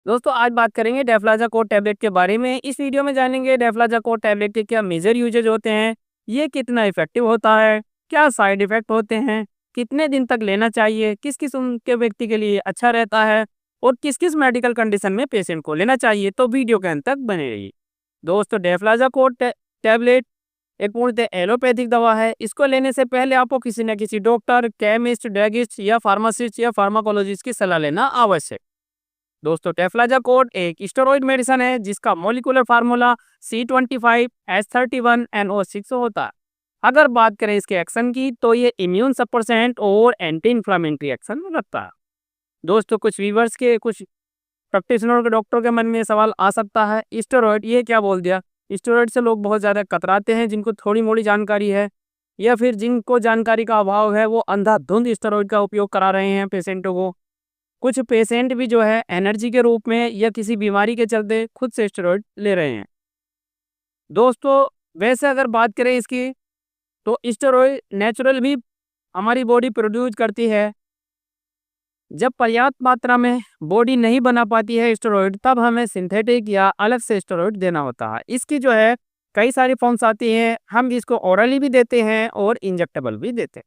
दोस्तों आज बात करेंगे डेफ्लाज़ाकोट टैबलेट के बारे में। इस वीडियो में जानेंगे डेफ्लाज़ाकोट टैबलेट के क्या मेजर यूजेज होते हैं, ये कितना इफेक्टिव होता है, क्या साइड इफेक्ट होते हैं, कितने दिन तक लेना चाहिए, किस किस उम्र के व्यक्ति के लिए अच्छा रहता है और किस किस मेडिकल कंडीशन में पेशेंट को लेना चाहिए। तो वीडियो के अंत तक बने रहिए। दोस्तों डेफ्लाज़ाकोट टैबलेट एक पूर्णतः एलोपैथिक दवा है। इसको लेने से पहले आपको किसी न किसी डॉक्टर, केमिस्ट, ड्रगिस्ट या फार्मासिस्ट या फार्माकोलॉजिस्ट की सलाह लेना आवश्यक। दोस्तों टेफ्लाजाकोड एक स्टेरॉइड मेडिसिन है जिसका मॉलिक्यूलर फार्मूला C25H31NO6 होता है। अगर बात करें इसके एक्शन की तो ये इम्यून सप्रेसेंट और एंटी इन्फ्लामेटरी एक्शन रखता है। दोस्तों कुछ व्यूअर्स के, कुछ प्रैक्टिशनर के, डॉक्टर के मन में सवाल आ सकता है, स्टेरॉइड ये क्या बोल दिया। स्टेरॉइड से लोग बहुत ज़्यादा कतराते हैं जिनको थोड़ी मोड़ी जानकारी है या फिर जिनको जानकारी का अभाव है, वो अंधाधुंध स्टेरॉइड का उपयोग करा रहे हैं पेशेंटों को। कुछ पेशेंट भी जो है एनर्जी के रूप में या किसी बीमारी के चलते खुद से स्टेरॉइड ले रहे हैं। दोस्तों वैसे अगर बात करें इसकी तो स्टेरॉइड नेचुरल भी हमारी बॉडी प्रोड्यूस करती है। जब पर्याप्त मात्रा में बॉडी नहीं बना पाती है स्टेरॉइड, तब हमें सिंथेटिक या अलग से स्टेरॉइड देना होता है। इसकी जो है कई सारी फॉर्म्स आती हैं। हम इसको ओरली भी देते हैं और इंजेक्टेबल भी देते हैं।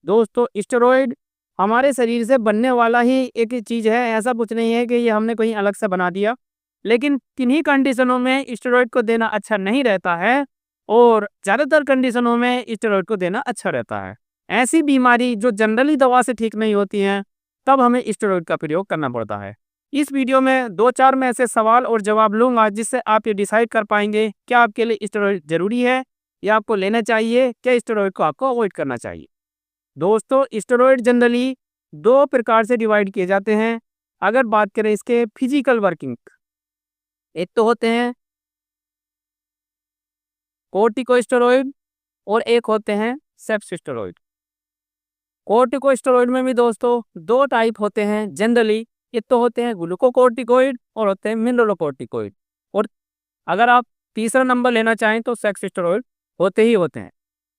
दोस्तों स्टेरॉइड हमारे शरीर से बनने वाला ही एक चीज़ है, ऐसा कुछ नहीं है कि ये हमने कहीं अलग से बना दिया। लेकिन किन्हीं कंडीशनों में स्टेरॉइड को देना अच्छा नहीं रहता है और ज़्यादातर कंडीशनों में स्टेरॉइड को देना अच्छा रहता है। ऐसी बीमारी जो जनरली दवा से ठीक नहीं होती हैं, तब हमें स्टेरॉइड का प्रयोग करना पड़ता है। इस वीडियो में 2-4 मैं ऐसे सवाल और जवाब लूँगा जिससे आप ये डिसाइड कर पाएंगे क्या आपके लिए स्टेरॉइड ज़रूरी है या आपको लेना चाहिए, क्या स्टेरॉइड को आपको अवॉइड करना चाहिए। दोस्तों स्टेरॉइड जनरली 2 प्रकार से डिवाइड किए जाते हैं। अगर बात करें इसके फिजिकल वर्किंग, एक तो होते हैं कोर्टिकोस्टेरॉइड और एक होते हैं सेप्सिस्टेरॉइड। कोर्टिकोस्टेरॉइड में भी दोस्तों 2 टाइप होते हैं जनरली, एक तो होते हैं ग्लूकोकोर्टिकोइड और होते हैं मिनरलोकोर्टिकोइड। और अगर आप तीसरा नंबर लेना चाहें तो सेक्सिस्टेरॉइड होते ही होते हैं।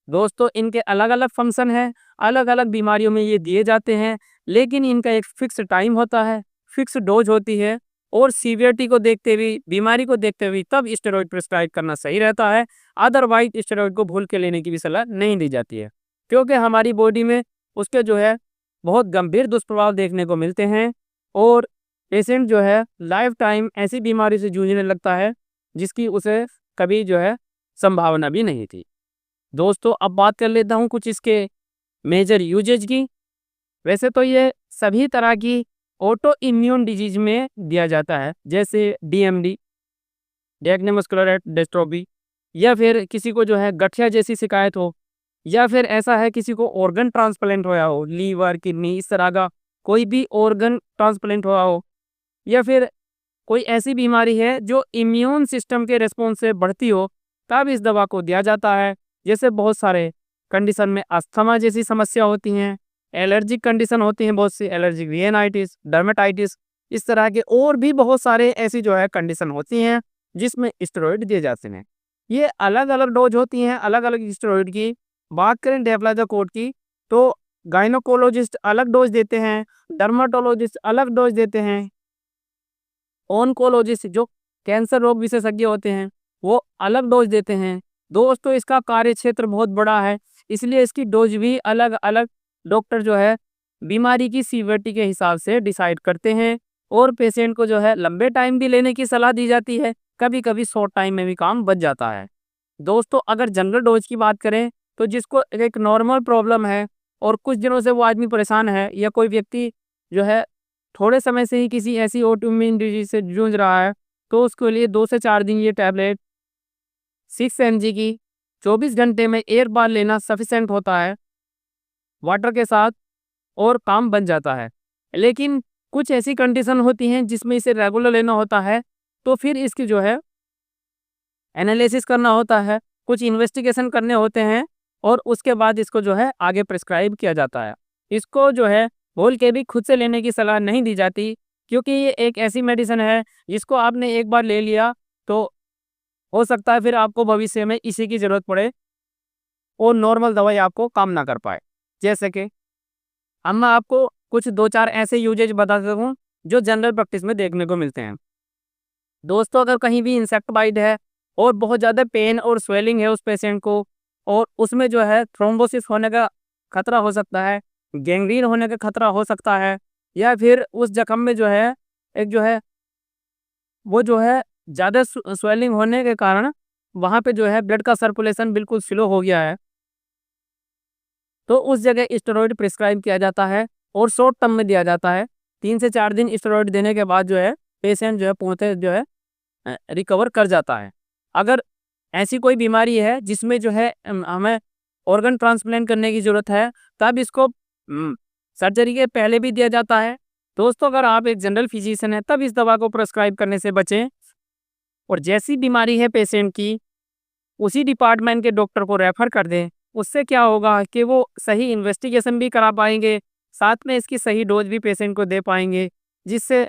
दोस्तों इनके अलग अलग फंक्शन हैं, अलग अलग बीमारियों में ये दिए जाते हैं, लेकिन इनका एक फिक्स टाइम होता है, फिक्स डोज होती है और सीवियरिटी को देखते हुए, बीमारी को देखते हुए तब स्टेरॉइड प्रिस्क्राइब करना सही रहता है। अदरवाइज स्टेरॉइड को भूल के लेने की भी सलाह नहीं दी जाती है, क्योंकि हमारी बॉडी में उसके जो है बहुत गंभीर दुष्प्रभाव देखने को मिलते हैं और पेशेंट जो है लाइफ टाइम ऐसी बीमारी से जूझने लगता है जिसकी उसे कभी जो है संभावना भी नहीं थी। दोस्तों अब बात कर लेता हूँ कुछ इसके मेजर यूजेज की। वैसे तो ये सभी तरह की ऑटो इम्यून डिजीज में दिया जाता है, जैसे डीएमडी, डायग्नोस्टिक मस्कुलर डिस्ट्रोफी, या फिर किसी को जो है गठिया जैसी शिकायत हो, या फिर ऐसा है किसी को ऑर्गन ट्रांसप्लांट होया हो, लीवर, किडनी, इस तरह का कोई भी ऑर्गन ट्रांसप्लांट हुआ हो, या फिर कोई ऐसी बीमारी है जो इम्यून सिस्टम के रिस्पॉन्स से बढ़ती हो, तब इस दवा को दिया जाता है। जैसे बहुत सारे कंडीशन में अस्थमा जैसी समस्या होती हैं, एलर्जिक कंडीशन होती हैं, बहुत सी एलर्जिक रिएनाइटिस, डर्मेटाइटिस, इस तरह के और भी बहुत सारे ऐसी जो है कंडीशन होती हैं जिसमें स्टेरॉइड दिए जाते हैं। ये अलग अलग डोज होती हैं अलग अलग स्टेरॉइड की। बात करें डेफ्लाज़ाकोट की तो गायनोकोलॉजिस्ट अलग डोज देते हैं, डर्माटोलॉजिस्ट अलग डोज देते हैं, ऑन्कोलॉजिस्ट जो कैंसर रोग विशेषज्ञ होते हैं वो अलग डोज देते हैं। दोस्तों इसका कार्य क्षेत्र बहुत बड़ा है, इसलिए इसकी डोज भी अलग अलग डॉक्टर जो है बीमारी की सीवियरिटी के हिसाब से डिसाइड करते हैं और पेशेंट को जो है लंबे टाइम भी लेने की सलाह दी जाती है, कभी कभी शॉर्ट टाइम में भी काम बच जाता है। दोस्तों अगर जनरल डोज की बात करें तो जिसको एक नॉर्मल प्रॉब्लम है और कुछ दिनों से वो आदमी परेशान है, या कोई व्यक्ति जो है थोड़े समय से ही किसी ऐसी ऑटोइम्यून डिजीज से जूझ रहा है, तो उसके लिए 2 से 4 दिन ये टैबलेट 6 mg की 24 घंटे में एक बार लेना सफिशेंट होता है वाटर के साथ और काम बन जाता है। लेकिन कुछ ऐसी कंडीशन होती हैं जिसमें इसे रेगुलर लेना होता है, तो फिर इसकी जो है एनालिसिस करना होता है, कुछ इन्वेस्टिगेशन करने होते हैं और उसके बाद इसको जो है आगे प्रिस्क्राइब किया जाता है। इसको जो है बोल के भी खुद से लेने की सलाह नहीं दी जाती, क्योंकि ये एक ऐसी मेडिसिन है जिसको आपने एक बार ले लिया तो हो सकता है फिर आपको भविष्य में इसी की ज़रूरत पड़े और नॉर्मल दवाई आपको काम ना कर पाए। जैसे कि अब मैं आपको कुछ 2-4 ऐसे यूजेज बता सकूँ जो जनरल प्रैक्टिस में देखने को मिलते हैं। दोस्तों अगर कहीं भी इंसेक्ट बाइट है और बहुत ज़्यादा पेन और स्वेलिंग है उस पेशेंट को, और उसमें जो है थ्रोम्बोसिस होने का खतरा हो सकता है, गैंग्रीन होने का खतरा हो सकता है, या फिर उस जख्म में जो है एक जो है वो जो है ज़्यादा स्वेलिंग होने के कारण वहाँ पे जो है ब्लड का सर्कुलेशन बिल्कुल स्लो हो गया है, तो उस जगह स्टेरॉइड प्रिस्क्राइब किया जाता है और शॉर्ट टर्म में दिया जाता है। 3 से 4 दिन स्टेरॉइड देने के बाद जो है पेशेंट जो है पूर्णतः जो है रिकवर कर जाता है। अगर ऐसी कोई बीमारी है जिसमें जो है हमें ऑर्गन ट्रांसप्लांट करने की ज़रूरत है, तब इसको सर्जरी के पहले भी दिया जाता है। दोस्तों अगर आप एक जनरल फिजिशियन हैं तब इस दवा को प्रिस्क्राइब करने से बचें, और जैसी बीमारी है पेशेंट की उसी डिपार्टमेंट के डॉक्टर को रेफ़र कर दें। उससे क्या होगा कि वो सही इन्वेस्टिगेशन भी करा पाएँगे, साथ में इसकी सही डोज़ भी पेशेंट को दे पाएँगे, जिससे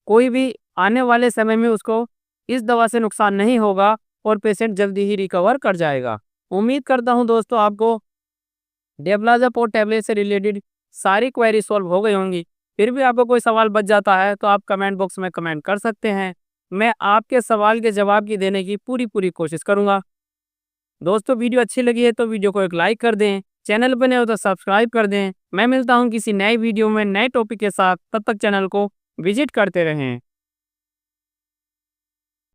कोई भी आने वाले समय में उसको इस दवा से नुकसान नहीं होगा और पेशेंट जल्दी ही रिकवर कर जाएगा। उम्मीद करता हूँ दोस्तों आपको डेबलाज़ेपोर टैबलेट से रिलेटेड सारी क्वेरी सॉल्व हो गई होंगी। फिर भी आपको कोई सवाल बच जाता है तो आप कमेंट बॉक्स में कमेंट कर सकते हैं। मैं आपके सवाल के जवाब की देने की पूरी कोशिश करूँगा। दोस्तों वीडियो अच्छी लगी है तो वीडियो को एक लाइक कर दें, चैनल पर नए हो तो सब्सक्राइब कर दें। मैं मिलता हूँ किसी नए वीडियो में नए टॉपिक के साथ, तब तक चैनल को विजिट करते रहें।